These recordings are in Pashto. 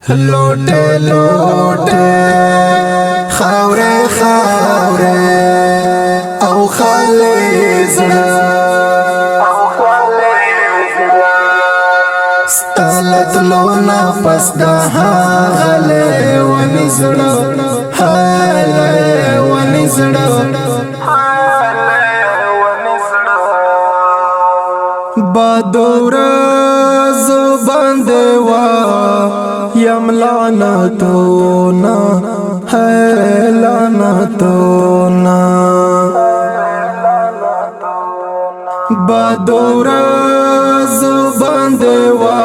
لوټه لوټه خاوره خاوره او خالزړه ستالت لونا پس دا هاله ونزړه هاله ونزړه بادور زبان دیوا یم لعنتونا ہے لعنتونا بادور زبان دیوا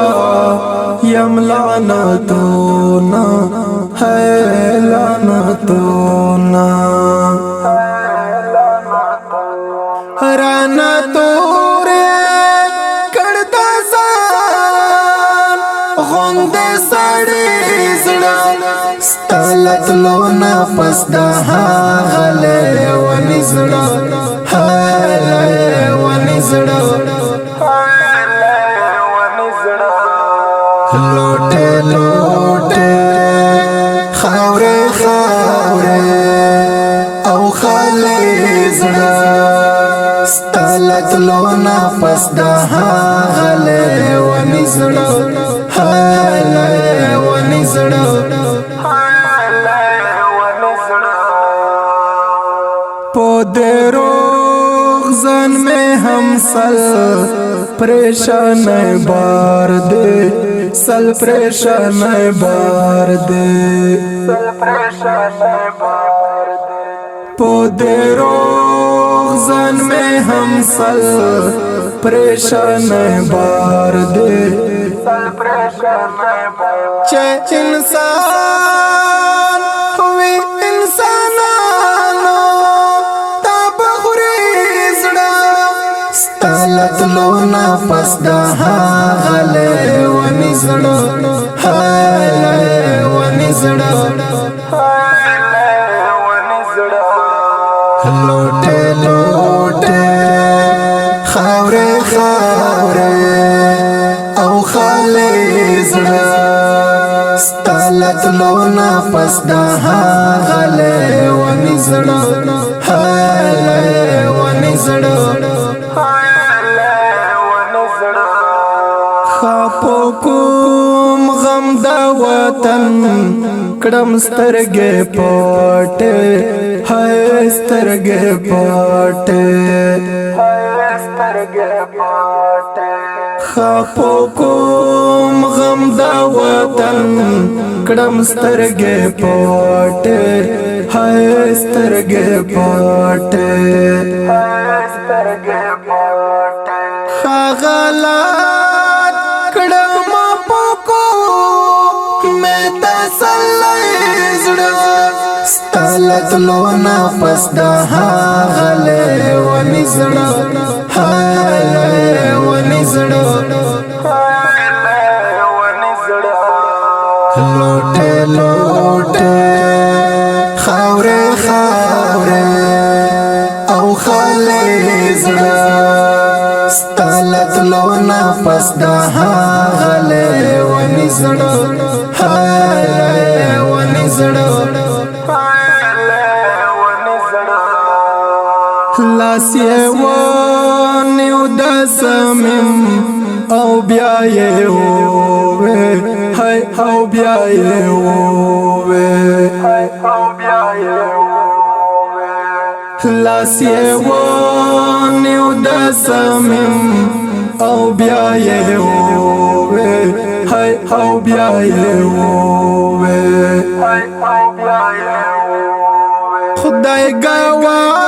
یم لعنتونا ہے لعنتونا رانا تورے کڑتا سان غند سڑی زڑا ستالت لونا پس دا حالے ونی زڑا حالے ونی زڑا لوٹے لوٹے خاورے خاورے او خالے زڑا ستالت لونا پس دا حالے ونی زڑا حالے ونی زڑا پودے روغزن میں ہم سل پریشان بار دے سل پریشان بار دے سل پریشان بار دے پودے روغزن میں ہم سل پریشان بار دے سل پریشان بار چے انسان ہوئے انسانانو تاب غریزڑا ستالت لونا پس دا حالے ونی زڑا حالے ونی زڑا لوٹے لوٹے خاورے خاورے او خالے زڑا ستالت لونا پس دا حالے ونی زڑا حالے ونی زڑا خاپو کوم غم دا وطن کڑم سترگے پاٹے ہائے سترگے پاٹے خاپو کوم غم دا وطن کڑم سترگے پاٹے ہائے سترگے پاٹے خاغلات کڑم پوکو میں تسلی زڑا ستالت لونا پس دا حالے ونی زڑا حالے ونی زڑا لوٹے لوٹے خاورے خاورے او خالے زڑا ستالت لونا پس دا حالے ونی زڑا حالے ونی زڑا لاسیے وانیو دا سمیم او بیائے ہوئے ہائے او بیائے ہوئے لاسیے وانیو دا سمیم او بیائے ہوئے ہائے او بیائے ہوئے خدای گواد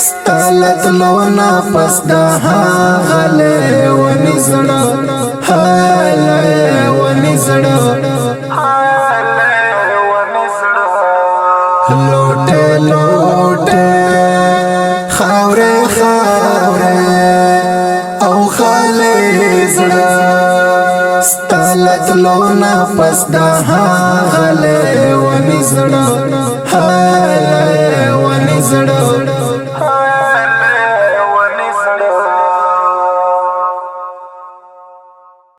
ستالت لونا پس دا حالے ونی زڑا حالے ونی زڑا لوٹے لوٹے خاورے خاورے او خالے زڑا ستالت لونا پس دا حالے ونی زڑا حالے ونی زڑا